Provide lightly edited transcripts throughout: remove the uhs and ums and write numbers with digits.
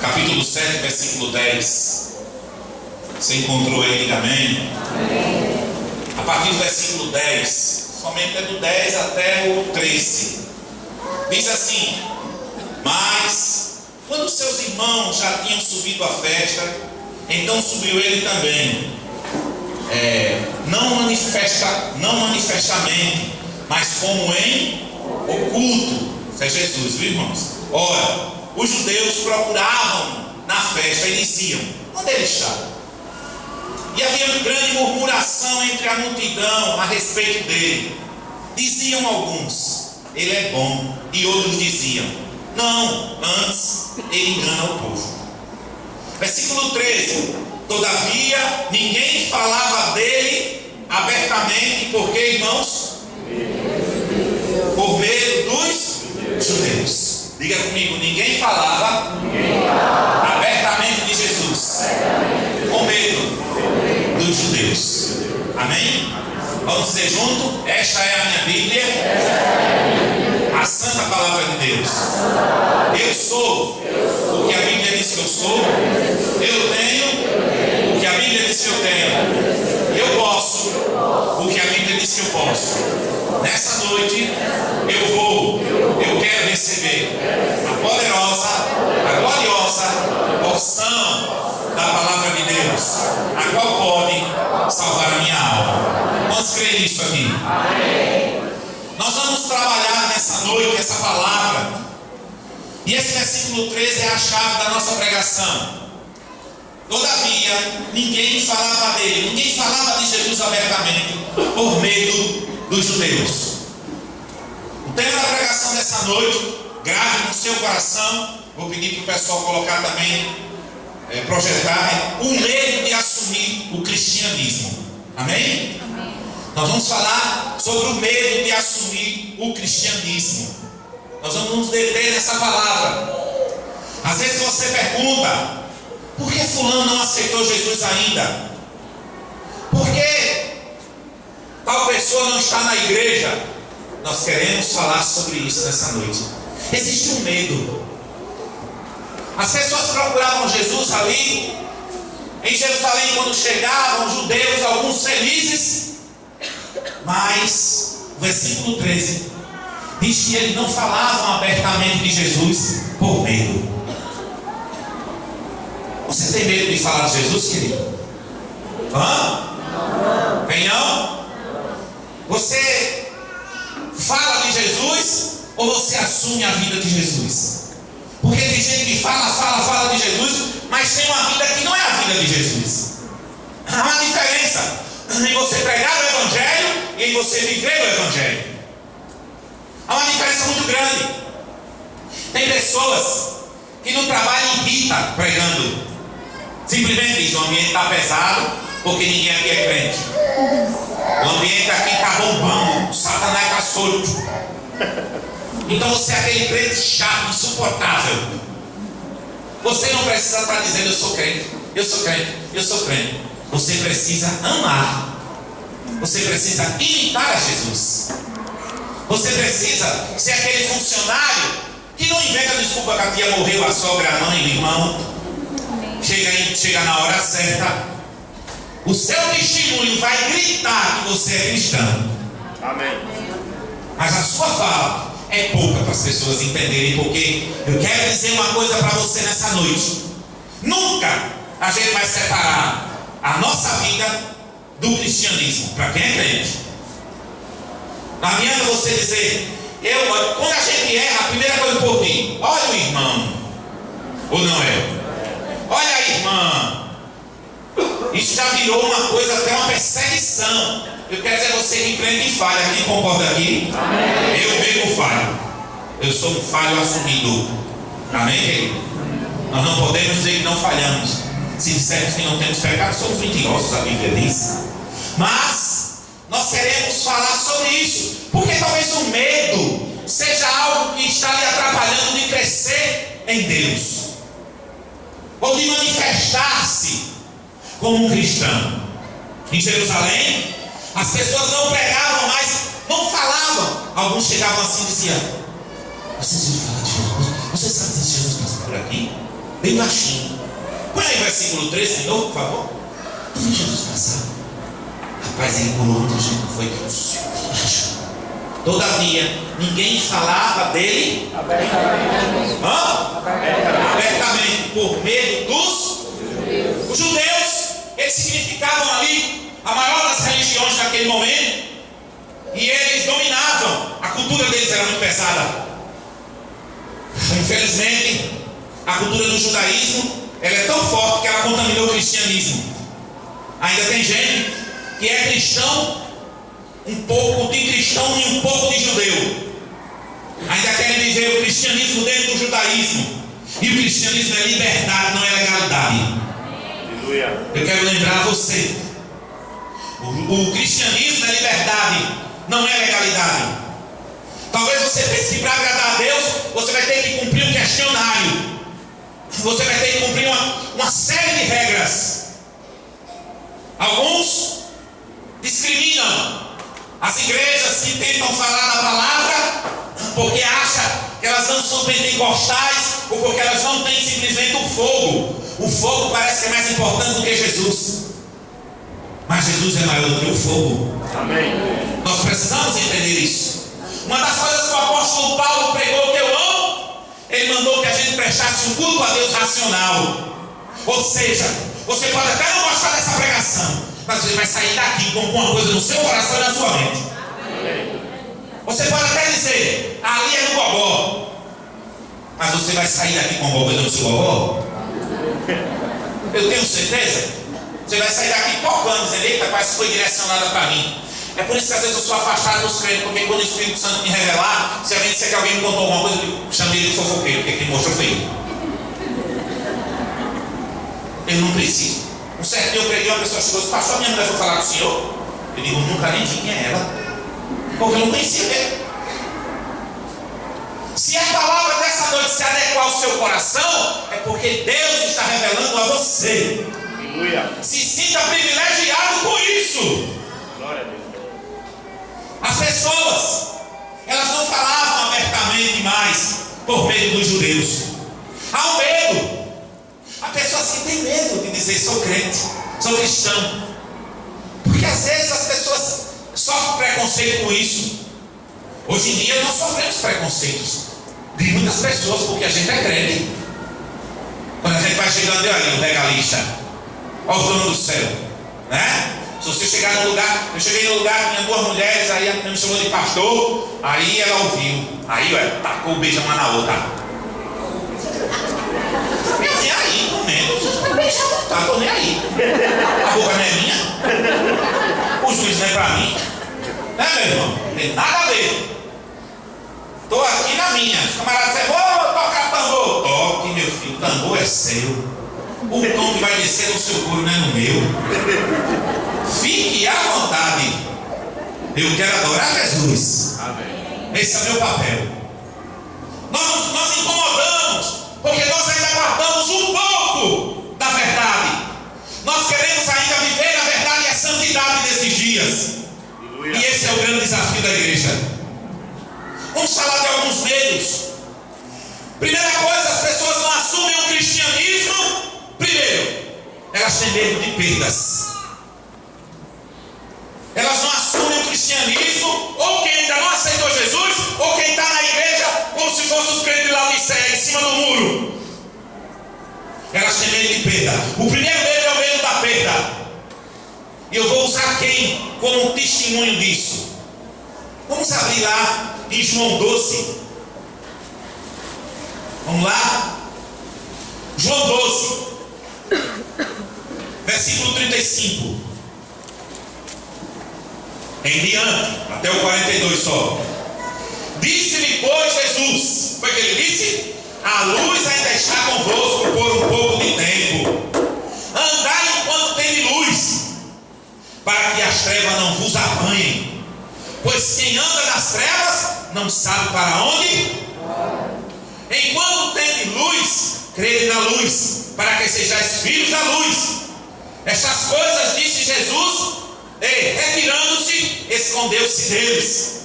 capítulo 7, versículo 10. Você encontrou aí, diga amém? Amém. A partir do versículo 10, somente é do 10 até o 13. Diz assim: mas quando seus irmãos já tinham subido à festa, então subiu ele também, não manifestamente, mas como em oculto. Isso é Jesus, viu, irmãos? Ora, os judeus procuravam na festa e diziam: onde ele está? E havia grande murmuração entre a multidão a respeito dele. Diziam alguns: ele é bom. E outros diziam: não, antes ele engana o povo. Versículo 13: todavia ninguém falava dele abertamente, porque, irmãos? Por medo dos judeus. Diga comigo: ninguém falava abertamente de Jesus, com medo dos judeus. Amém? Vamos dizer junto: esta é a minha Bíblia, a santa palavra de Deus. Eu sou o que a Bíblia diz que eu sou. Eu tenho o que a Bíblia diz que eu tenho. Eu posso o que a Bíblia diz que eu posso. Nessa noite eu quero receber a poderosa, a gloriosa porção da palavra de Deus, a qual pode salvar a minha alma. Vamos crer nisso aqui? Amém. Nós vamos trabalhar nessa noite essa palavra, e esse versículo 13 é a chave da nossa pregação. Todavia ninguém falava dele, ninguém falava de Jesus abertamente, por medo dos judeus. O tema da pregação dessa noite, grave no seu coração. Vou pedir para o pessoal colocar também, projetar, o medo de assumir o cristianismo. Amém? Amém. Nós vamos falar sobre o medo de assumir o cristianismo. Nós vamos nos deter nessa palavra. Às vezes você pergunta: por que fulano não aceitou Jesus ainda? Por que tal pessoa não está na igreja? Nós queremos falar sobre isso nessa noite. Existe um medo. As pessoas procuravam Jesus ali em Jerusalém quando chegavam, os judeus, alguns felizes. Mas o versículo 13 diz que eles não falavam abertamente de Jesus por medo. Você tem medo de falar de Jesus, querido? Não. Tem não? Você fala de Jesus ou você assume a vida de Jesus? Porque tem gente que fala de Jesus, mas tem uma vida que não é a vida de Jesus. Há uma diferença em você pregar o Evangelho e em você viver o Evangelho. Há uma diferença muito grande. Tem pessoas que no trabalho irritam pregando. Simplesmente diz: o ambiente está pesado porque ninguém aqui é crente. O ambiente aqui está bombando, o Satanás está solto. Então você é aquele crente chato, insuportável. Você não precisa estar dizendo: eu sou crente, eu sou crente, eu sou crente. Você precisa amar. Você precisa imitar a Jesus. Você precisa ser aquele funcionário que não inventa desculpa que a tia morreu, a sogra, a mãe, o irmão. Chega na hora certa. O seu testemunho vai gritar que você é cristão. Amém. Mas a sua fala é pouca para as pessoas entenderem, porque eu quero dizer uma coisa para você nessa noite: nunca a gente vai separar a nossa vida do cristianismo. Para quem é crente, não adianta você dizer: quando a gente erra, a primeira coisa por mim, olha o irmão, ou não é? Olha a irmã. Isso já virou uma coisa, até uma perseguição. Eu quero dizer a você que crente e falha. Quem concorda aqui? Amém. Eu mesmo falho. Eu sou um falho assumido. Amém, querido? Nós não podemos dizer que não falhamos. Se dissermos que não temos pecado, somos mentirosos, a Bíblia diz. Mas nós queremos falar sobre isso, porque talvez o medo seja algo que está lhe atrapalhando de crescer em Deus, ou de manifestar-se como um cristão. Em Jerusalém, as pessoas não pregavam mais, não falavam. Alguns chegavam assim e diziam: vocês viram falar de Jesus? Vocês sabem se Jesus passou por aqui? bem baixinho. Põe aí o versículo 13 de novo, por favor. Tu viu Jesus passar? Rapaz, ele por onde a gente foi? Todavia, ninguém falava dele abertamente, por medo dos judeus. Os judeus, eles significavam ali a maior das religiões naquele momento, e eles dominavam. A cultura deles era muito pesada. Infelizmente, a cultura do judaísmo, ela é tão forte que ela contaminou o cristianismo. Ainda tem gente que é cristão, um pouco de cristão e um pouco de judeu. Ainda querem viver o cristianismo dentro do judaísmo. E o cristianismo é liberdade, não é legalidade. Eu quero lembrar você, o cristianismo é liberdade, não é legalidade. Talvez você pense que para agradar a Deus você vai ter que cumprir um questionário, você vai ter que cumprir uma série de regras. Alguns discriminam as igrejas que tentam falar da palavra porque acham que elas não são pentecostais, ou porque elas não têm simplesmente o fogo. O fogo parece que é mais importante do que Jesus, mas Jesus é maior do que o fogo. Amém. Nós precisamos entender isso. Uma das coisas que o apóstolo Paulo pregou que eu amo, ele mandou que a gente prestasse um culto a Deus racional. Ou seja, você pode até não gostar dessa pregação, mas você vai sair daqui com alguma coisa no seu coração e na sua mente. Amém. Você pode até dizer, ali é no gogó, mas você vai sair daqui com alguma coisa no seu gogó? Eu tenho certeza. Você vai sair daqui tocando, dizendo, eita, parece que foi direcionada para mim. É por isso que às vezes eu sou afastado dos crentes, porque quando o Espírito Santo me revelar, se alguém disser que alguém me contou alguma coisa, eu chamei ele de fofoqueiro, porque quem mostrou foi ele. Eu não preciso. Um certo dia eu preguei, uma pessoa chegou e disse, pastor, minha mulher foi falar com o senhor? Eu digo, nunca nem vi quem é ela, porque eu não conhecia ele. Se a palavra dessa noite se adequar ao seu coração, é porque Deus está revelando a você. Aleluia. Se sinta privilegiado com isso. Glória a Deus. As pessoas, elas não falavam abertamente mais por medo dos judeus. Há um medo. A pessoa assim tem medo de dizer sou crente, sou cristão, porque às vezes as pessoas sofrem preconceito com isso. Hoje em dia nós sofremos preconceitos de muitas pessoas porque a gente é crente. Quando a gente vai chegando aí, o legalista, ó o dono do céu, né? Se você chegar num lugar, eu cheguei num lugar, tinha duas mulheres, aí a menina me chamou de pastor, aí ela ouviu, aí tacou o beijão uma na outra. Eu nem aí, comendo, beijar à vontade, tô nem aí. A boca não é minha, o juiz não é pra mim, né, meu irmão? Não tem nada a ver. Tô aqui na minha. Os camaradas dizem, vou tocar tambor. Toque, meu filho, o tambor é seu. O tom que vai descer no seu couro não é no meu. Fique à vontade. Eu quero adorar Jesus. Amém. Esse é o meu papel. Nós incomodamos, porque nós ainda guardamos um pouco da verdade. Nós queremos ainda viver a verdade e a santidade desses dias. Aleluia. E esse é o grande desafio da igreja. Vamos falar de alguns medos. Primeira coisa, as pessoas não assumem o cristianismo. Primeiro, elas têm medo de perdas. Elas não assumem o cristianismo, ou quem ainda não aceitou Jesus, ou quem está na igreja como se fosse os crentes de Laodiceia, em cima do muro. Elas têm medo de perda. O primeiro medo é o medo da perda. E eu vou usar quem como um testemunho disso. Vamos abrir lá em João 12. Vamos lá? João 12, versículo 35 em diante, até o 42 só. Disse-lhe, pois, Jesus, foi o que ele disse? A luz ainda está convosco por um pouco de tempo. Andai enquanto tem luz, para que as trevas não vos apanhem. Pois quem anda nas trevas não sabe para onde. Enquanto tem luz, crede na luz, para que sejais filhos da luz. Estas coisas disse Jesus, e retirando-se, escondeu-se deles.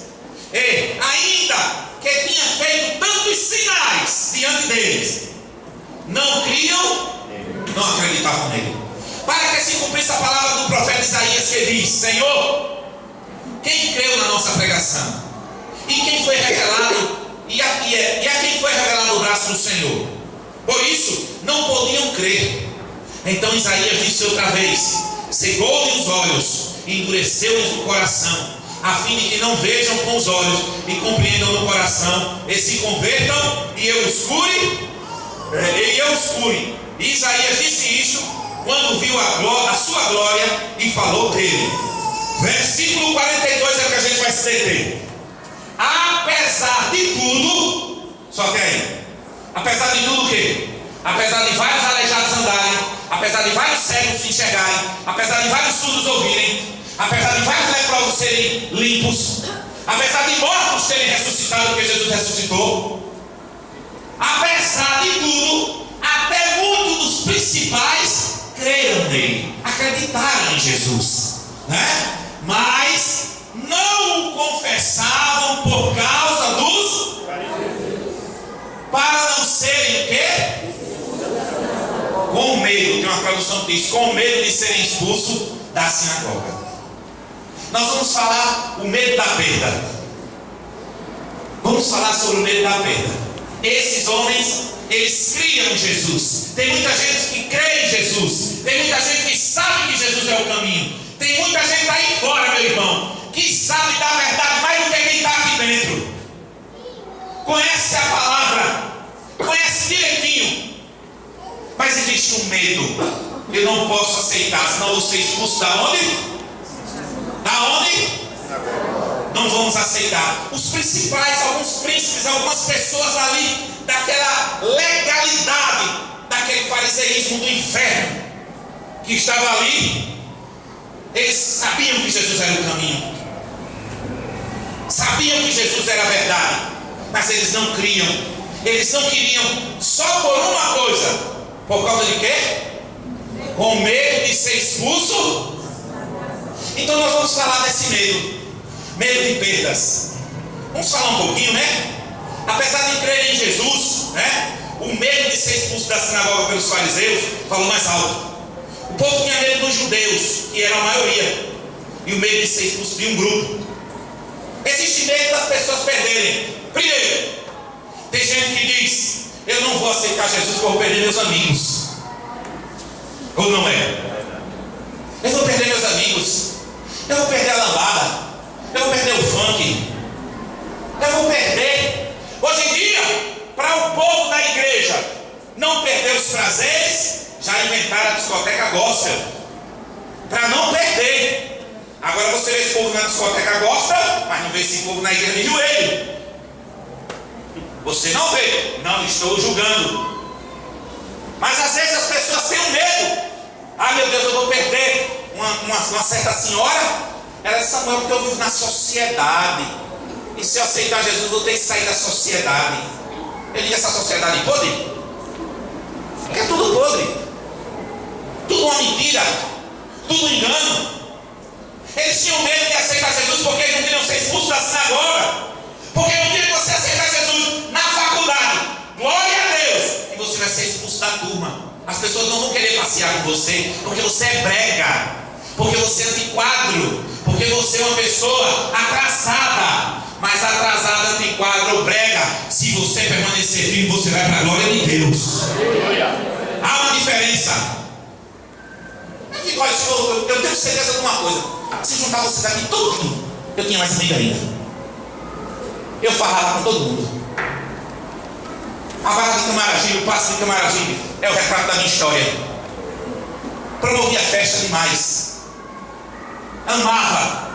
E ainda que tinha feito tantos sinais diante deles, não criam, não acreditavam nele. Para que se cumprisse a palavra do profeta Isaías, que diz: Senhor, quem creu na nossa pregação? E quem foi revelado, e a quem foi revelado o braço do Senhor? Por isso, não podiam crer. Então Isaías disse outra vez: cegou-lhes os olhos, e endureceu-lhes o coração, a fim de que não vejam com os olhos, e compreendam no coração, e se convertam, e eu os cure. E Isaías disse isto quando viu a sua glória e falou dele. Versículo 42 é o que a gente vai se deter. Apesar de tudo, só que aí, apesar de tudo o quê? Apesar de vários aleijados andarem, apesar de vários cegos se enxergarem, apesar de vários surdos ouvirem, apesar de vários leprosos serem limpos, apesar de mortos terem ressuscitado porque Jesus ressuscitou, apesar de tudo, até muitos dos principais creram nele, acreditaram em Jesus, né? Mas não o confessavam por causa dos para não serem o quê? Com medo, tem uma tradução que diz: com medo de serem expulsos da sinagoga. Nós vamos falar o medo da perda. Vamos falar sobre o medo da perda. Esses homens, eles criam em Jesus. Tem muita gente que crê em Jesus. Tem muita gente que sabe que Jesus é o caminho. Tem muita gente aí fora, meu irmão, que sabe da verdade mais do que quem está aqui dentro. Conhece a palavra, conhece direitinho, mas existe um medo. Eu não posso aceitar, senão vou ser expulso da onde? Da onde? Não vamos aceitar. Os principais, alguns príncipes, algumas pessoas ali, daquela legalidade, daquele fariseísmo do inferno, que estava ali, eles sabiam que Jesus era o caminho, sabiam que Jesus era a verdade, mas eles não criam. Eles não queriam, só por uma coisa. Por causa de quê? Com medo de ser expulso. Então nós vamos falar desse medo. Medo de perdas. Vamos falar um pouquinho, né? Apesar de crer em Jesus, né? O medo de ser expulso da sinagoga pelos fariseus falou mais alto. O povo tinha medo dos judeus, que eram a maioria, e o medo de ser expulso de um grupo. Existe medo das pessoas perderem. Primeiro, tem gente que diz: eu não vou aceitar Jesus porque eu vou perder meus amigos. Ou não é? Eu vou perder meus amigos. Eu vou perder a lambada. Eu vou perder o funk. Eu vou perder. Hoje em dia, para o povo da igreja não perder os prazeres, já inventaram a discoteca gospel. Para não perder. Agora você vê esse povo na discoteca gospel, mas não vê esse povo na igreja de joelho. Você não vê. Não estou julgando. Mas às vezes as pessoas têm um medo. Ah, meu Deus, eu vou perder uma certa senhora. Ela disse: Samuel, porque eu vivo na sociedade, e se eu aceitar Jesus eu vou ter que sair da sociedade. Eu digo: essa sociedade podre? Porque é tudo podre, tudo uma mentira, tudo engano. Eles tinham medo de aceitar Jesus porque eles não queriam ser expulsos da sinagoga. Porque no dia que você aceitar Jesus na faculdade, glória a Deus, e você vai ser expulso da turma. As pessoas não vão querer passear com você, porque você é brega, porque você é antiquadro, porque você é uma pessoa atrasada. Mas atrasada, antiquadro, brega, se você permanecer firme, você vai para a glória de Deus. Há uma diferença. Eu tenho certeza de uma coisa: se juntar vocês aqui, todo mundo, eu tinha mais amiga ainda. Eu farrava com todo mundo. A barra de Camaragibe, o passo de Camaragibe é o retrato da minha história. Promovia festa demais. Amava.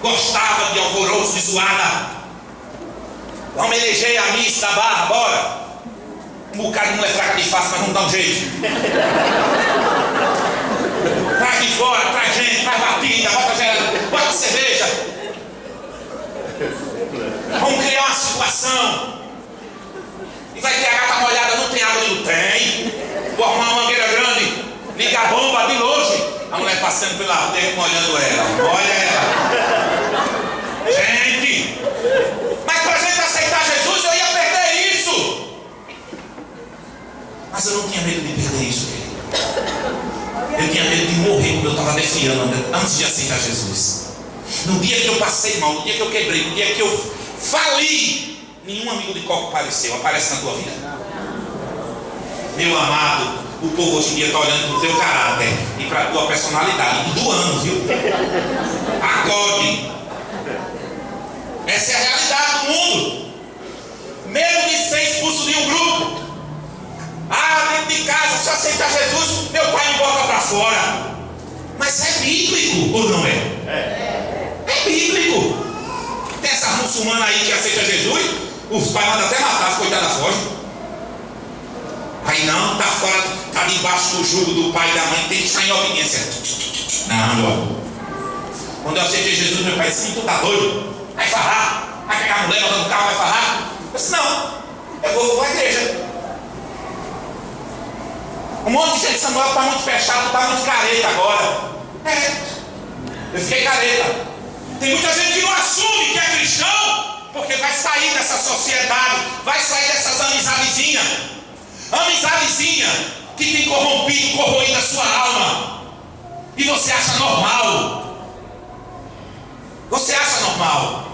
Gostava de alvoroço, de zoada. Vamos eleger a Miss da Barra, bora. Um bocado não é fraca de face, mas vamos dar um jeito. Traz de fora, traz gente, traz batida, bota cerveja. Vamos criar uma situação. E vai ter a gata molhada, não tem água? Não tem. Vou arrumar uma mangueira grande, ligar a bomba de longe. A mulher passando pela rua, molhando ela. Olha ela. Gente, mas para a gente aceitar Jesus, eu ia perder isso. Mas eu não tinha medo de perder isso, querido. Eu tinha medo de morrer quando eu estava defiando antes de aceitar Jesus. No dia que eu passei mal, no dia que eu quebrei, no dia que eu fali, nenhum amigo de copo aparece na tua vida. Meu amado, o povo hoje em dia está olhando para o teu caráter e para a tua personalidade, doando, viu? Acorde. Essa é a realidade do mundo. Medo de ser expulso de um grupo. Dentro de casa, se eu aceitar Jesus, meu pai me bota para fora. Mas é bíblico ou não é? É bíblico. Tem essa muçulmana aí que aceita Jesus, os pais mandam até matar, as coitadas fogem. Aí não, está fora, está debaixo do jugo do pai e da mãe, tem que estar em obediência. Não, meu amor. Quando eu aceitei Jesus, meu pai disse: tu tá doido? Vai farrar? Vai pegar a mulher, botar no carro, vai farrar? Eu disse: não, eu vou para a igreja. Um monte de gente, Samuel, está muito fechado, está muito careta agora. Eu fiquei careta. Tem muita gente que não assume que é cristão, porque vai sair dessa sociedade, vai sair dessas amizadezinhas. Amizadezinha que tem corroído a sua alma. E você acha normal. Você acha normal.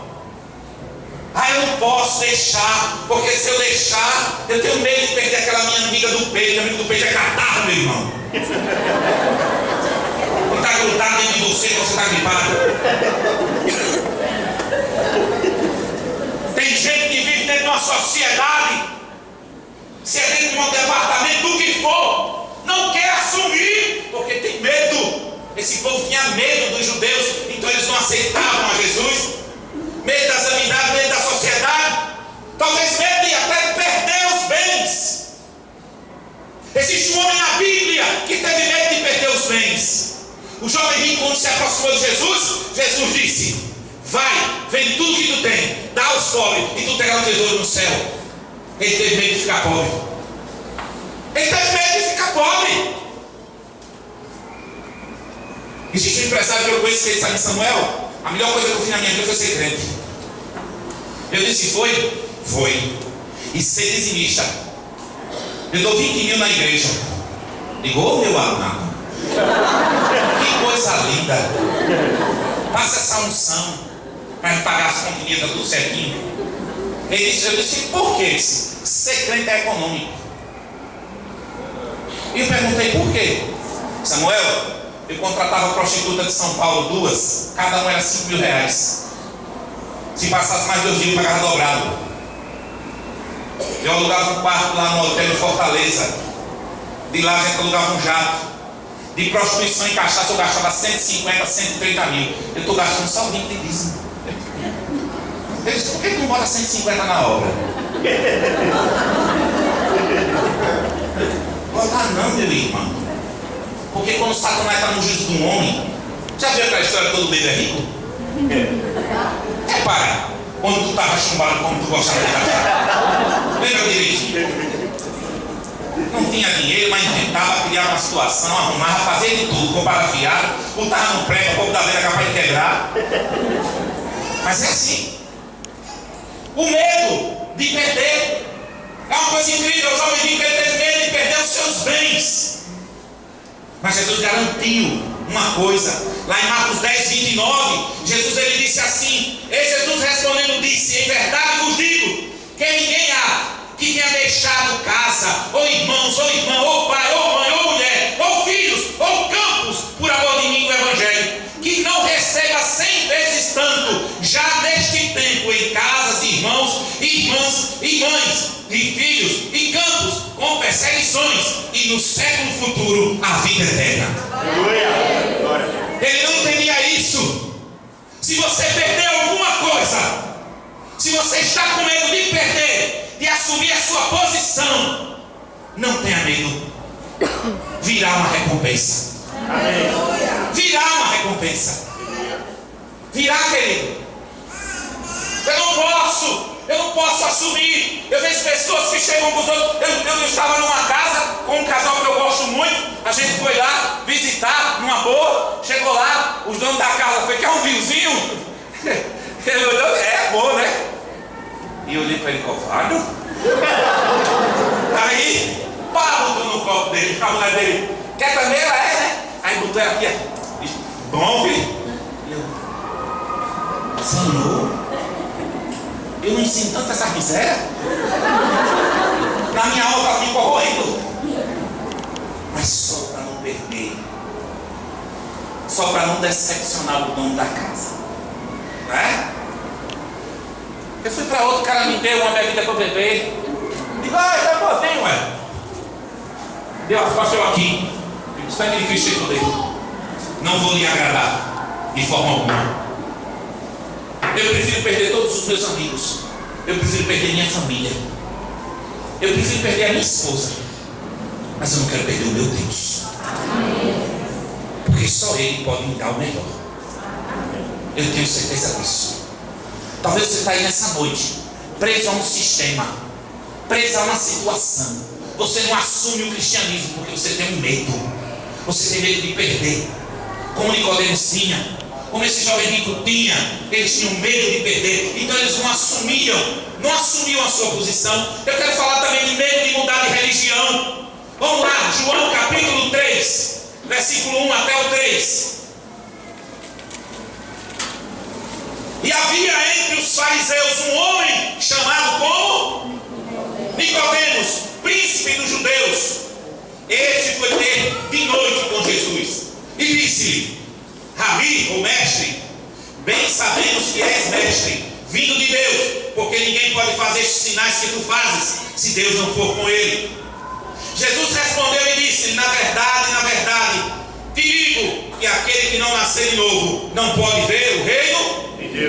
Eu não posso deixar, porque se eu deixar, eu tenho medo de perder aquela minha amiga do peito. A amiga do peito é catarro, meu irmão. Ele está grudado dentro de você está gripado. Tem gente que vive dentro de uma sociedade, se é dentro de um departamento, do que for, não quer assumir, porque tem medo. Esse povo tinha medo dos judeus, então eles não aceitavam a Jesus. Medo das amizades, medo da sociedade, talvez medo de até perder os bens. Existe um homem na Bíblia que teve medo de perder os bens. O jovem rico, quando se aproximou de Jesus, Jesus disse: vai, vende tudo que tu tem, dá aos pobres e tu terás um tesouro no céu. Ele teve medo de ficar pobre. Ele teve medo de ficar pobre. Existe um empresário que eu conheço, que ele sabe, Samuel, a melhor coisa que eu fiz na minha vida foi ser crente. Eu disse: foi? Foi. E ser dizimista. Eu dou 20 mil na igreja. Digo: ô meu amado, que coisa linda. Passa essa unção para pagar as continhas, tá tudo certinho. Eu disse: por quê? Ser crente é econômico. E eu perguntei: por quê? Samuel, eu contratava prostituta de São Paulo, 2, cada uma era 5 mil reais. Se passasse mais 2 dias, eu pagava dobrado. Eu alugava um quarto lá no hotel em Fortaleza. De lá a gente alugava um jato. De prostituição e cachaça eu gastava 150, 130 mil. Eu estou gastando só 20 de dízimo. Eu disse: por que tu não bota 150 na obra? Botar não, meu irmão. Porque quando Satanás está no juízo de um homem, já viu aquela história que todo bebê é rico? Repara, quando tu estava chumbado como tu gostava de gastar. Lembra direitinho? Não tinha dinheiro, mas inventava, criava uma situação, arrumava, fazia de tudo, comprava fiado, botava no prego, o povo da venda capaz de quebrar. Mas é assim. O medo de perder é uma coisa incrível. O jovem rico, ele teve medo de perder os seus bens. Mas Jesus garantiu uma coisa. Lá em Marcos 10, 29, Jesus ele disse assim: e Jesus respondendo disse: em verdade vos digo, que ninguém há que tenha deixado casa, ou irmãos, ou irmã, ou pai, ou mãe, ou mulher, ou filhos, ou campos, por amor de mim, o Evangelho, que não receba 100 vezes tanto, já neste tempo, em casas, irmãos, irmãs, e mães, e filhos, e campos, com perseguições, e no século futuro, a vida eterna. Ele não entendia isso. Se você perder alguma coisa, se você está com medo de perder, de assumir a sua posição, não tenha medo. Virá uma recompensa. Virá uma recompensa. Virá, querido. Eu não posso assumir. Eu vejo pessoas que chegam com os outros. Eu estava numa casa com um casal que eu gosto muito. A gente foi lá visitar, numa boa. Chegou lá, os donos da casa foi: quer um vinhozinho? Ele olhou: é bom, né? E eu olhei para ele: covarde. Aí Pá, botou no copo dele. A mulher dele, quer também? Ela é, né? Aí botou ela aqui. Bom, filho. Senhor, eu não ensino tanto essa miséria. Na minha aula está me corroendo. Mas só para não perder. Só para não decepcionar o dono da casa. Não é? Eu fui para outro, o cara me deu uma bebida para beber. Digo, tá boazinho, ué. Deu as costas eu aqui. O sangue de Cristo é dele. Não vou lhe agradar de forma alguma. Eu prefiro perder todos os meus amigos. Eu prefiro perder minha família. Eu prefiro perder a minha esposa. Mas eu não quero perder o meu Deus. Porque só Ele pode me dar o melhor. Eu tenho certeza disso. Talvez você está aí nessa noite, preso a um sistema, preso a uma situação. Você não assume o cristianismo porque você tem um medo. Você tem medo de perder. Como Nicodemos tinha, como esse jovem rico tinha. Eles tinham medo de perder. Então eles não assumiam a sua posição. Eu quero falar também de medo de mudar de religião. Vamos lá, João capítulo 3, versículo 1 até o 3. E havia entre os fariseus um homem chamado como Nicodemos, príncipe dos judeus. Este foi ter de noite com Jesus e disse-lhe: Rabi, ou mestre, bem sabemos que és mestre, vindo de Deus, porque ninguém pode fazer estes sinais que tu fazes, se Deus não for com ele. Jesus respondeu e disse: na verdade, te digo que aquele que não nascer de novo não pode ver o reino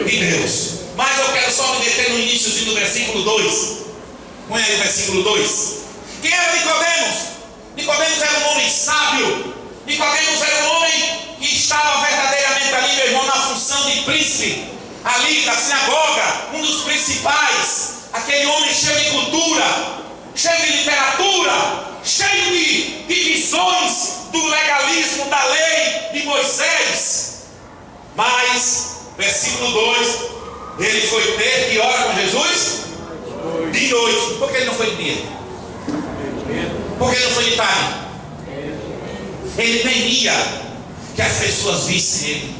de Deus. Mas eu quero só me deter no iníciozinho do versículo 2. Põe aí o versículo 2. Quem era Nicodemos? Nicodemos era um homem sábio. Nicodemos era um homem que estava verdadeiramente ali, meu irmão, na função de príncipe ali da sinagoga, um dos principais. Aquele homem cheio de cultura, cheio de literatura, cheio de visões do legalismo da lei de Moisés. Mas, versículo 2, ele foi ter que hora com Jesus? De noite. Por que ele não foi de dia? Por que ele não foi de tarde? Ele temia que as pessoas vissem ele.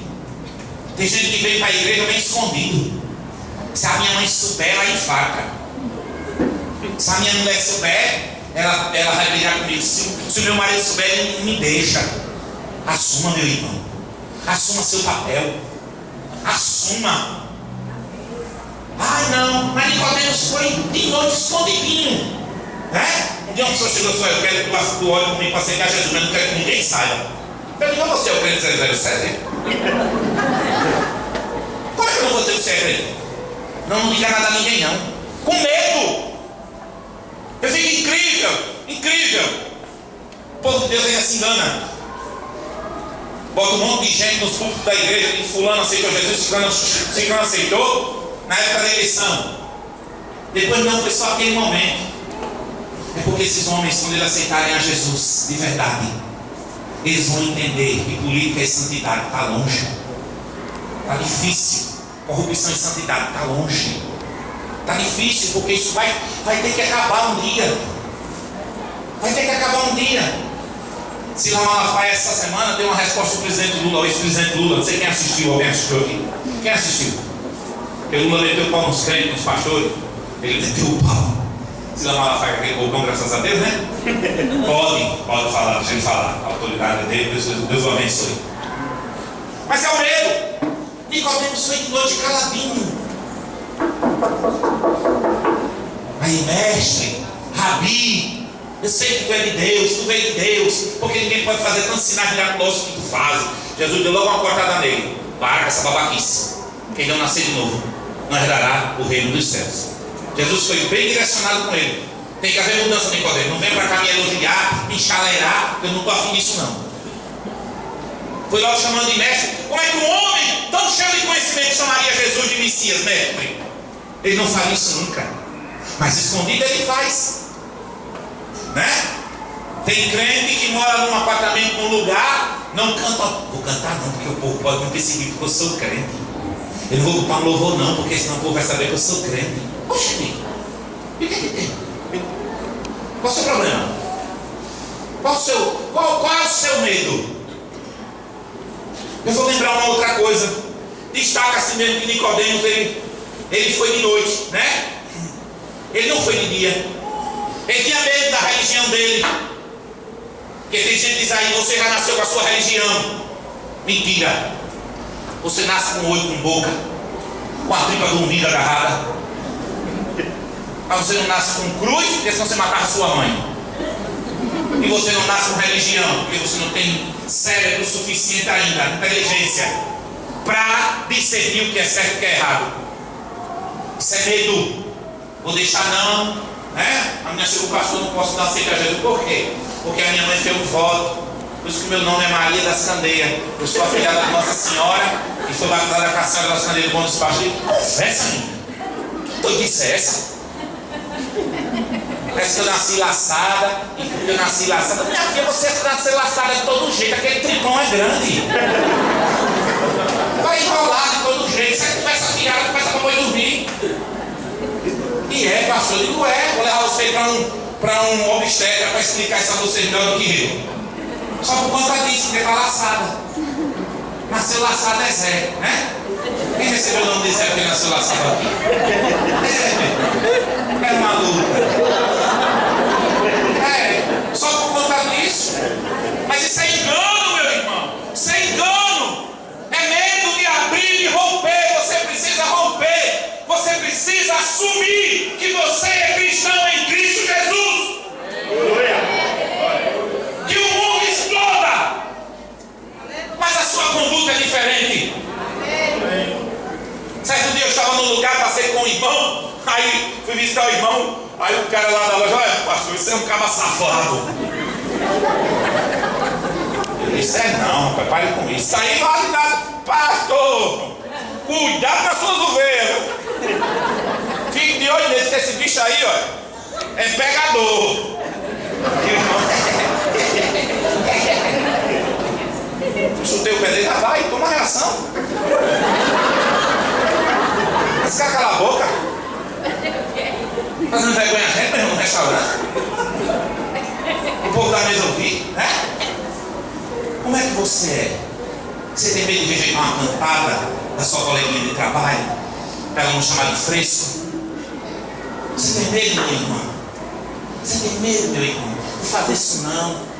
Tem gente que vem para a igreja bem escondido. Se a minha mãe souber, ela infarta. Se a minha mulher souber, ela vai brigar comigo. Se o meu marido souber, ele me deixa. Assuma, meu irmão. Assuma seu papel. Assuma. Ai não, mas Nicodemos foi de noite escondidinho, né? Um dia uma pessoa chegou e disse: eu quero que tu olhe comigo para aceitar Jesus, mas não quero que ninguém saiba. Eu digo: você é o crente 007? Como é que eu não vou dizer que você é crente? Não diga nada a ninguém não. Com medo. Eu fico incrível. O povo de Deus ainda se engana. Bota um monte de gente nos púlpitos da igreja, e fulano aceitou Jesus, fulano aceitou na época da eleição. Depois não foi só aquele momento. É porque esses homens, quando eles aceitarem a Jesus de verdade, eles vão entender que política e santidade está longe. Está difícil. Corrupção e santidade está longe. Está difícil porque isso vai ter que acabar um dia. Vai ter que acabar um dia. Silas Malafaia essa semana deu uma resposta ao presidente Lula, ao ex-presidente Lula. Não sei quem assistiu, alguém assistiu aqui? Quem assistiu? Porque Lula meteu o pau nos crentes, nos pastores. Ele meteu o pau. Silas Malafaia, aquele bocão, graças a Deus, né? Pode falar, deixa ele falar. A autoridade dele, Deus o abençoe. Mas é o medo. Nicodemos foi de noite caladinho. Aí, mestre, Rabi, eu sei que tu é de Deus, tu veio de Deus, porque ninguém pode fazer tantos sinais miraculosos que tu fazes. Jesus deu logo uma cortada nele. Para essa babaquice. Quem não nascer de novo não herdará o reino dos céus. Jesus foi bem direcionado com ele. Tem que haver mudança, Nicodemos. Não vem para cá me elogiar, me enchaleirar, eu não estou afim disso não. Foi logo chamando de mestre. Como é que um homem tão cheio de conhecimento chamaria Jesus de Messias, mestre? Ele não faria isso nunca. Mas escondido ele faz, né? Tem crente que mora num apartamento, num lugar, não canta. Vou cantar não, porque o povo pode me perseguir porque eu sou crente. Eu não vou botar um louvor não, porque senão o povo vai saber que eu sou crente. Oxe, o que tem? Qual é o seu problema? lembrar uma outra coisa. Destaca-se mesmo que Nicodemos, ele foi de noite, né? Ele não foi de dia. Ele tinha medo da religião dele. Porque tem gente que diz aí, você já nasceu com a sua religião. Mentira. Você nasce com olho, com boca, com a tripa do umbigo agarrada. Mas você não nasce com cruz, porque senão você matava sua mãe. E você não nasce com religião, porque você não tem cérebro suficiente ainda, inteligência, para discernir o que é certo e o que é errado. Isso é medo. Vou deixar não, né? A minha chegou, pastor, não posso dar aceita a Jesus. Por quê? Porque a minha mãe fez um voto. Por isso que meu nome é Maria das Candeias. Eu sou afilhada de Nossa Senhora e fui batizada com a Senhora das Candeias do Bom dos Pastores. Confessa, menina. Que doidice é essa? Parece que eu nasci laçada. E porque eu nasci laçada. Minha filha, você nasceu laçada de todo jeito. Aquele tripão é grande. Vai enrolar de todo jeito. Você começa a fiar, começa a mamãe dormir. E é, pastor, eu digo, vou levar você para um obstetra para explicar isso a você melhor do que eu. Só por conta disso, porque está laçada. Nasceu laçada é Zé, né? Quem recebeu o nome de Zé porque nasceu laçado aqui? É uma luta. Só por conta disso. Mas isso é engano, meu irmão. Isso é engano. É medo de abrir e romper. Você precisa romper. Você precisa assumir que você é cristão em Cristo Jesus. Que o mundo exploda, mas a sua conduta é diferente. Certo dia eu estava num lugar, passei com um irmão, aí fui visitar o irmão, aí o cara lá da loja, olha pastor, isso é um caba safado. Eu disse, não, pai, pare com isso. Isso aí não vale nada. Pastor, cuidado com as suas ovelhas. Fique de olho nesse, que esse bicho aí, ó, é pegador. Chutei o pé dele, vai, toma reação. Esse cara cala a boca. Fazendo vergonha a gente, meu irmão, no restaurante. O povo da mesa ouvir, né? Como é que você é? Você tem medo de rejeitar uma cantada da sua coleguinha de trabalho? Para ela não chamar de fresco? Você tem medo, meu irmão? Você tem medo, meu irmão? Não fazer isso não.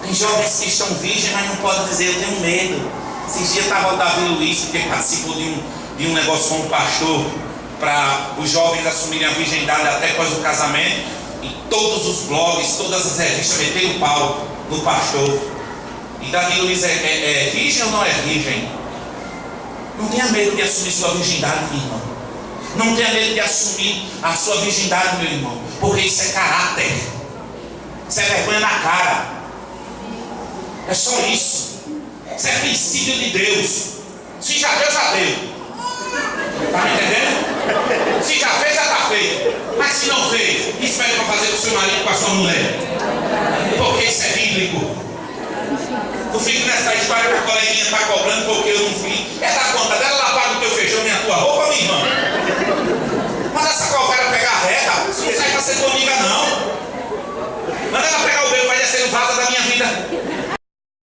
Tem jovens que estão virgens, mas não podem dizer eu tenho medo. Esses dias estava o Davi Luiz, que participou de um negócio com o pastor, para os jovens assumirem a virgindade até após o casamento. E todos os blogs, todas as revistas meteram o pau no pastor. E Davi Luiz é virgem ou não é virgem? Não tenha medo de assumir sua virgindade, meu irmão. Não tenha medo de assumir a sua virgindade, meu irmão. Porque isso é caráter. Isso é vergonha na cara. É só isso. Isso é princípio de Deus. Se já deu, já deu. Está me entendendo? Se já fez, já está feito. Mas se não fez, espere para fazer com o seu marido, com a sua mulher. Porque isso é bíblico. Não fico nessa história que a coleguinha está cobrando porque eu